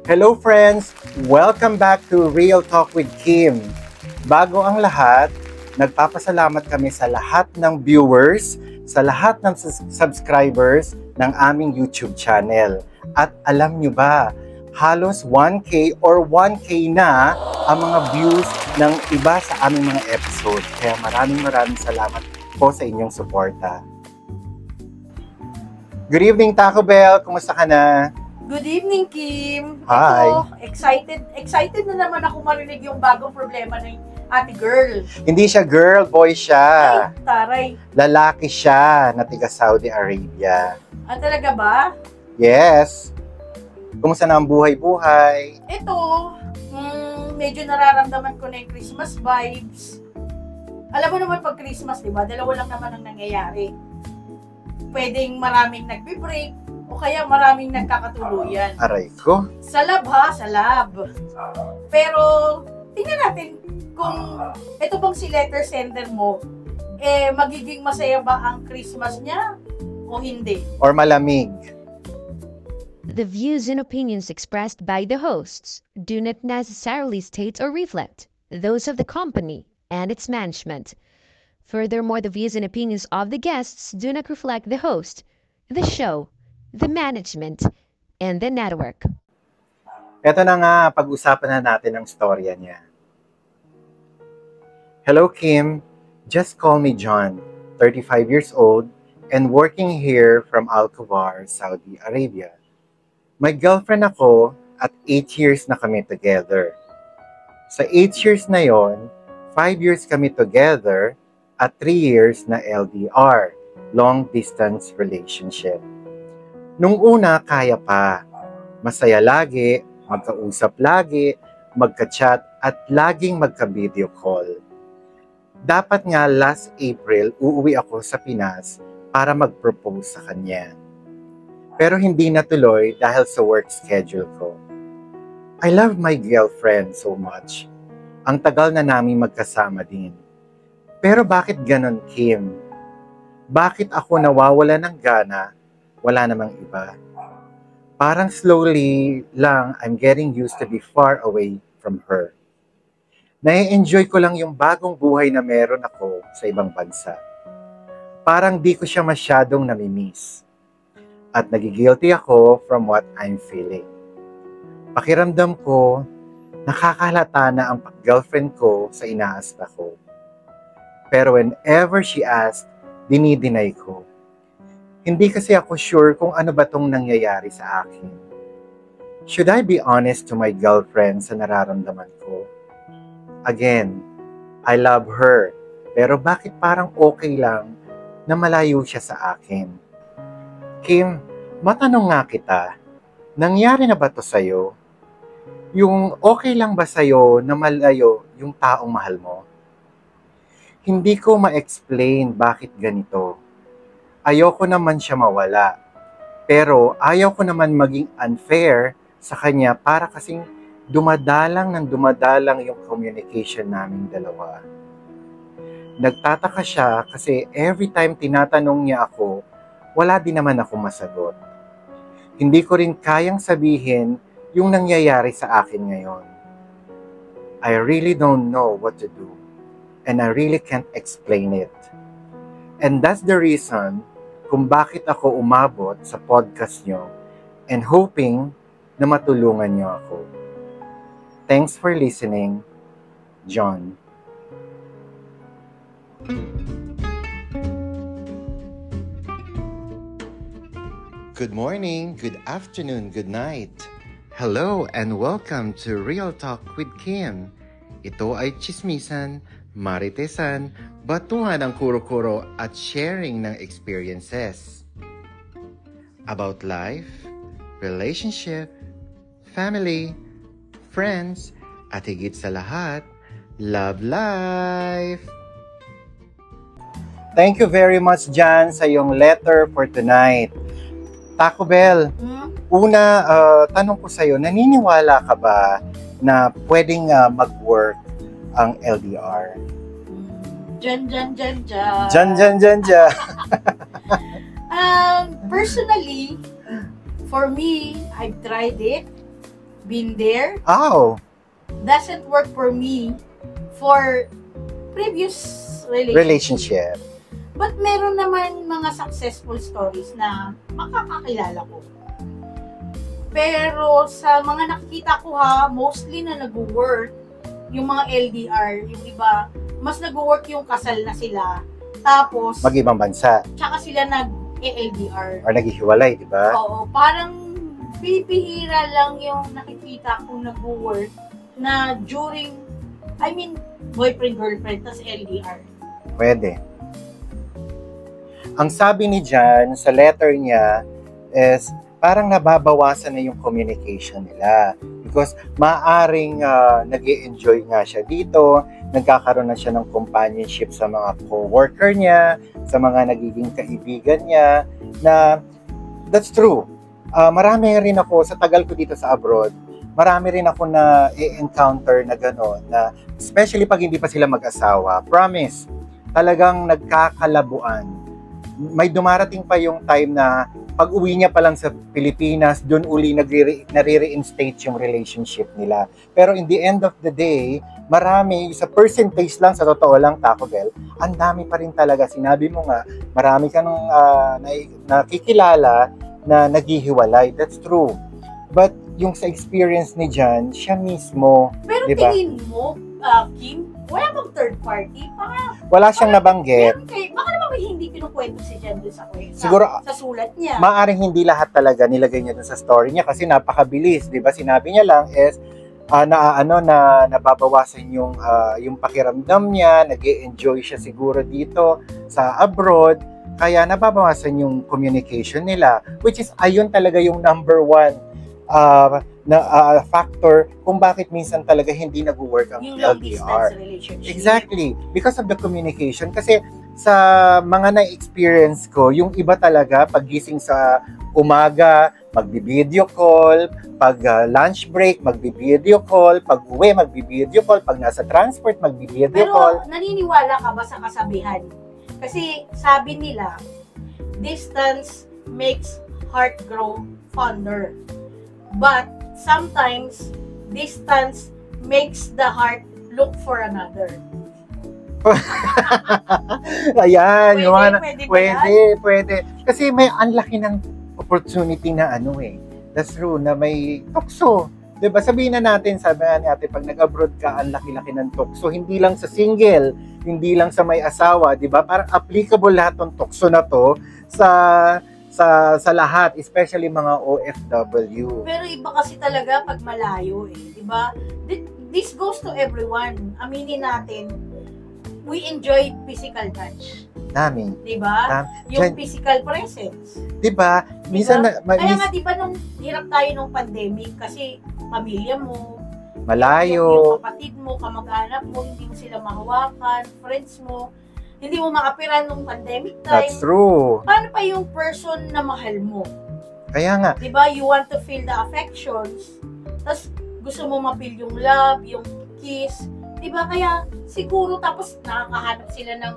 Hello friends! Welcome back to Real Talk with Kim. Bago ang lahat, nagpapasalamat kami sa lahat ng viewers, sa lahat ng subscribers ng aming YouTube channel. At alam nyo ba, halos 1K or 1K na ang mga views ng iba sa aming mga episode. Kaya maraming salamat po sa inyong suporta. Good evening, Taco Bell! Kumusta ka na? Good evening, Kim. Hi. Ito, excited na naman ako marinig yung bagong problema ng ate girl. Hindi siya girl, boy siya. Ay, taray. Lalaki siya na tiga Saudi Arabia. Ah, talaga ba? Yes. Kumusta na ang buhay-buhay? Ito, medyo nararamdaman ko na yung Christmas vibes. Alam mo naman pag Christmas, di ba? Dalawa lang naman ang nangyayari. Pwedeng maraming nagbe-break, o kaya maraming nagkakatuluyan. Aray ko. Sa lab ha, sa lab. Pero, tingnan natin kung ito bang si letter sender mo, magiging masaya ba ang Christmas niya o hindi? Or malamig. The views and opinions expressed by the hosts do not necessarily state or reflect those of the company and its management. Furthermore, the views and opinions of the guests do not reflect the host, the show, the management, and the network. Ito na nga, pag-usapan na natin ang storya niya. Hello Kim, just call me John, 35 years old, and working here from Alcovar, Saudi Arabia. May girlfriend ako at 8 years na kami together. Sa 8 years na yon, 5 years kami together at 3 years na LDR, long distance relationship. Nung una, kaya pa. Masaya lagi, magkausap lagi, magka-chat at laging magka-video call. Dapat nga last April, uuwi ako sa Pinas para mag-propose sa kanya. Pero hindi natuloy dahil sa work schedule ko. I love my girlfriend so much. Ang tagal na namin magkasama din. Pero bakit ganon, Kim? Bakit ako nawawala ng gana? Wala namang iba. Parang slowly lang, I'm getting used to be far away from her. Nai-enjoy ko lang yung bagong buhay na meron ako sa ibang bansa. Parang di ko siya masyadong namimiss. At nagigilty ako from what I'm feeling. Pakiramdam ko, nakakahalata na ang pag-girlfriend ko sa inaasta ko. Pero whenever she asked, dinideny ko. Hindi kasi ako sure kung ano ba tong nangyayari sa akin. Should I be honest to my girlfriend sa nararamdaman ko? Again, I love her, pero bakit parang okay lang na malayo siya sa akin? Kim, matanong nga kita, nangyari na ba to sa'yo? Yung okay lang ba sa'yo na malayo yung taong mahal mo? Hindi ko ma-explain bakit ganito. Ayoko naman siya mawala. Pero ayaw ko naman maging unfair sa kanya para kasing dumadalang yung communication naming dalawa. Nagtataka siya kasi every time tinatanong niya ako, wala din naman ako masagot. Hindi ko rin kayang sabihin yung nangyayari sa akin ngayon. I really don't know what to do and I really can't explain it. And that's the reason kung bakit ako umabot sa podcast nyo and hoping na matulungan nyo ako. Thanks for listening, John. Good morning, good afternoon, good night. Hello and welcome to Real Talk with Kim. Ito ay chismisan, maritesan, batuhan ng kuro-kuro at sharing ng experiences. About life, relationship, family, friends, at higit sa lahat, love life! Thank you very much, Jan, sa iyong letter for tonight. Taco Bell, una, tanong ko sa'yo, naniniwala ka ba na pwedeng mag-work ang LDR? Dyan. Dyan. Personally, for me, I've tried it. Been there. Oh, Doesn't work for me for previous relationship. But meron naman mga successful stories na makakakilala ko. Pero sa mga nakikita ko mostly na nag-work, yung mga LDR, yung iba, mas nag-work yung kasal na sila. Tapos, Mag-ibang bansa. tsaka sila nag-LDR. Or naghihiwalay, di ba? Oo, parang pipihira lang yung nakikita kong nag-work na during, boyfriend, girlfriend, tas LDR. Pwede. Ang sabi ni Jan sa letter niya is parang nababawasan na yung communication nila. Because maaring nag-i-enjoy nga siya dito, nagkakaroon na siya ng companionship sa mga co-worker niya, sa mga nagiging kaibigan niya, na that's true. Marami rin ako, sa tagal ko dito sa abroad, marami rin ako na i-encounter na gano'n, na especially pag hindi pa sila mag-asawa, promise, talagang nagkakalabuan. May dumarating pa yung time na pag uwi niya pa lang sa Pilipinas, doon uli nare-reinstate yung relationship nila. Pero in the end of the day, marami, sa percentage lang, sa totoo lang, Taco Bell, ang dami pa rin talaga. Sinabi mo nga, marami ka nung nakikilala na naghihiwalay. That's true. But yung sa experience ni Jan, siya mismo, Pero diba? tingin mo, Kim, wala bang third party? Wala siyang nabanggit. Baka naman may hindi kinukwento si Jan doon sa Siguro, sa sulat niya. maaring hindi lahat talaga nilagay niya dun sa story niya kasi napakabilis, 'di ba? Sinabi niya lang is nababawasan yung pakiramdam niya, nag-e-enjoy siya siguro dito sa abroad, kaya nababawasan yung communication nila, which is ayun talaga yung number one factor kung bakit minsan talaga hindi nag-work ang yung long distance LDR. relationship. Exactly, because of the communication. Kasi sa mga na-experience ko, yung iba talaga, pagising sa umaga, magbi-video call, pag lunch break, magbi-video call, pag uwi, magbi-video call, pag nasa transport, magbi-video call. Pero naniniwala ka ba sa kasabihan? Kasi sabi nila, distance makes heart grow fonder. But sometimes, distance makes the heart look for another. Ayan, yung mga pwede. Kasi may anlaki ng opportunity na that's true, na may tukso. Diba? Sabihin na natin, sabi nga ni ate, pag nag-abroad ka, ang laki-laki ng tukso. Hindi lang sa single, hindi lang sa may asawa, diba? Parang applicable lahat ng tukso na to sa lahat, especially mga OFW. Pero iba kasi talaga pag malayo di ba? This goes to everyone. Aminin natin, we enjoy physical touch. Dami. Di ba? Yung Jan, physical presence. Di ba? Minsan, Kaya nga di ba nung hirap tayo nung pandemic kasi pamilya mo, malayo, yung kapatid mo, kamag-anak mo, hindi mo sila mahawakan, friends mo, hindi mo makapiran nung pandemic time. that's true. Paano pa yung person na mahal mo? Kaya nga, Di ba? You want to feel the affections. Tapos gusto mo ma-feel yung love, yung kiss. Di ba? Kaya siguro tapos nakakahanap sila ng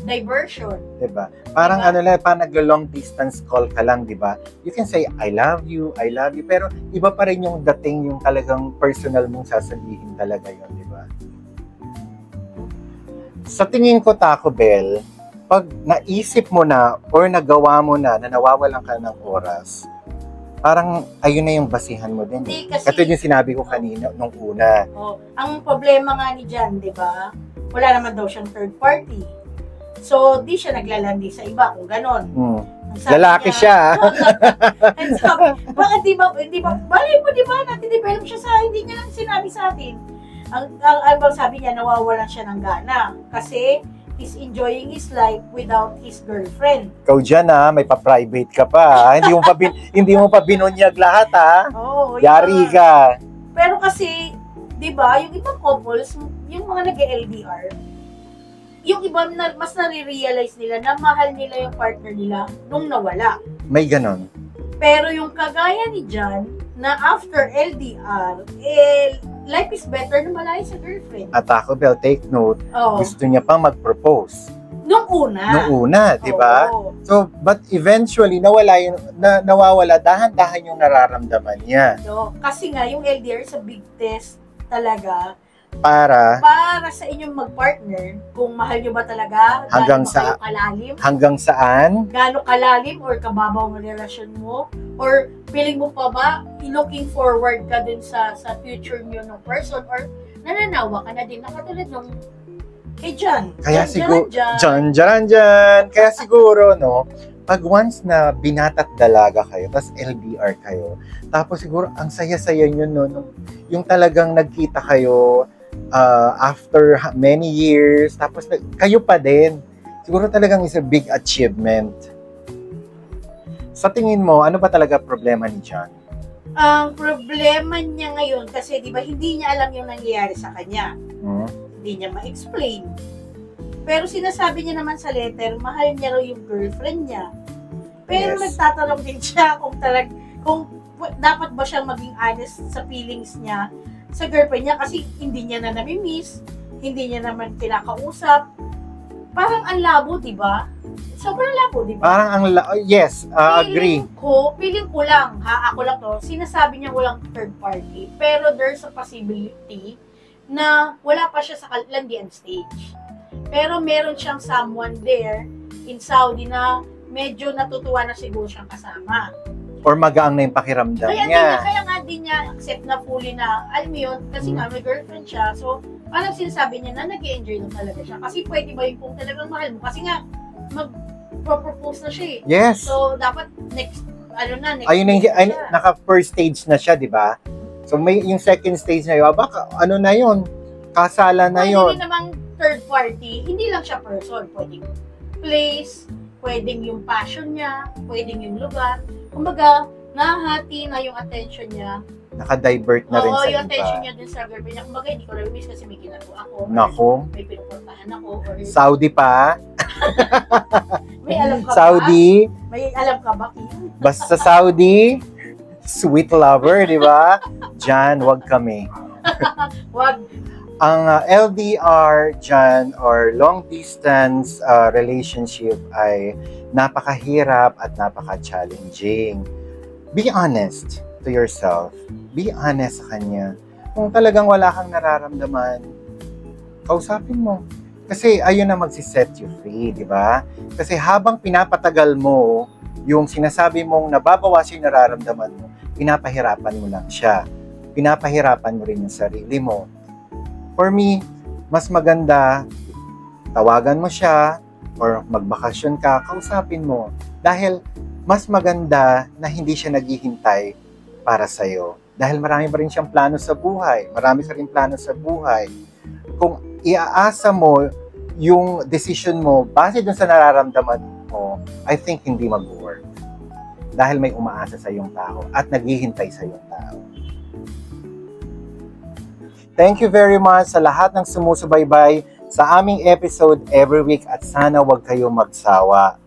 diversion. di ba? Parang Diba? parang nag-long distance call ka lang, di ba? You can say, I love you, pero iba pa rin yung dating, yung talagang personal mong sasabihin talaga yun, di ba? Sa tingin ko, Taco Bell, pag naisip mo na or nagawa mo na nawawalan ka ng oras, parang ayun na yung basihan mo din. Hindi kasi, Katulad yung sinabi ko kanina nung una. ang problema nga ni Jan, di ba? Wala naman daw siyang third party. So, di siya naglalandi sa iba kung ganon. Lalaki siya. And sabi, bakit di ba, bali mo di ba, natin-develop siya hindi niya lang sinabi sa atin. Ang sabi niya, nawawalan siya ng gana. Kasi, he's enjoying his life without his girlfriend. Ikaw dyan may pa-private ka pa. Hindi mo pa binunyag lahat Oo. Yari ka. Pero kasi, di ba, yung ibang couples, yung mga nag-LDR, yung iba mas nare-realize nila na mahal nila yung partner nila nung nawala. May ganon. Pero yung kagaya ni Jan, na after LDR, life is better na malayo sa girlfriend. At Taco Bell, take note, gusto niya pang mag-propose. Nung una. di ba? Oo. So, but eventually, nawawala, dahan-dahan yung nararamdaman niya. No, kasi nga, yung LDR is a big test talaga Para para sa inyong mag-partner, kung mahal nyo ba talaga, Hanggang gaano ba kayo kalalim, hanggang saan, gaano kalalim or kababaw ang relasyon mo, or feeling mo pa ba, looking forward ka dun sa future nyo ng person, or nananawa ka na din na katulad nung kay John. kaya siguro, John. kaya siguro, no, pag once na binatat dalaga kayo, tapos LDR kayo, tapos siguro ang saya-saya nyo, no, yung talagang nagkita kayo after many years, tapos kayo pa din. Siguro talagang is a big achievement. Sa tingin mo, ano ba talaga problema ni John? Ang problema niya ngayon, kasi di ba hindi niya alam yung nangyayari sa kanya. Hindi niya ma-explain. Pero sinasabi niya naman sa letter, mahal niya raw yung girlfriend niya. Pero Yes. nagtatanong din siya kung dapat ba siyang maging honest sa feelings niya sa girlfriend niya kasi hindi niya na nami-miss, hindi niya naman kinakausap. Parang ang labo, di ba? Sobrang labo, di ba? Parang yes, agree. Feeling ko lang, ako lang to, sinasabi niya walang third party, pero there's a possibility na wala pa siya sa landian stage. Pero meron siyang someone there in Saudi na medyo natutuwa na siguro siyang kasama. Or magaang na yung pakiramdam niya. Kaya nga din niya accept na fully na, alam mo yun, kasi nga may girlfriend siya. So, parang sinasabi niya na nag-enjoy na talaga siya. Kasi pwede ba yung kung talagang mahal mo? Kasi nga, mag-propose na siya eh. Yes. So, dapat next Ayun stage na, naka-first stage na siya, di ba? So, may yung second stage na yun, baka ano na yun? Kasala na yun. Pwede namang third party, hindi lang siya person. Pwedeng place, pwedeng yung passion niya, pwedeng yung lugar. Kumbaga, nahati na yung attention niya. Naka-divert na rin sa yung iba. attention niya dun sa girlfriend niya. Kumbaga, hindi ko na-miss kasi may ginagawa ako. Nako. May pinupuntahan ako. Or Saudi pa. may alam ka Saudi. ba? May alam ka ba? Basta Saudi. Sweet lover, di ba? Jan, wag kami. Wag. Ang LDR, Jan, or long distance relationship ay napakahirap at napaka-challenging. Be honest to yourself. Be honest sa kanya. Kung talagang wala kang nararamdaman, kausapin mo. Kasi ayun na magsiset you free, di ba? Kasi habang pinapatagal mo yung sinasabi mong nababawas yung nararamdaman mo, pinapahirapan mo lang siya. Pinapahirapan mo rin yung sarili mo. For me, mas maganda, tawagan mo siya or magbakasyon ka, kausapin mo. Dahil mas maganda na hindi siya naghihintay para sa'yo. Dahil marami pa rin siyang plano sa buhay. Marami sa rin plano sa buhay. Kung iaasa mo yung decision mo base dun sa nararamdaman mo, I think hindi mag-work. Dahil may umaasa sa iyong tao at naghihintay sa iyong tao. Thank you very much sa lahat ng sumusubaybay sa aming episode every week at sana wag kayo magsawa.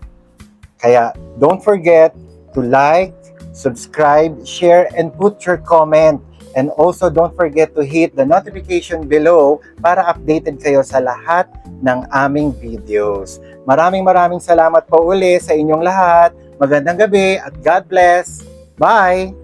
Kaya don't forget to like, subscribe, share, and put your comment. And also don't forget to hit the notification below para updated kayo sa lahat ng aming videos. Maraming salamat po uli sa inyong lahat. Magandang gabi at God bless. Bye!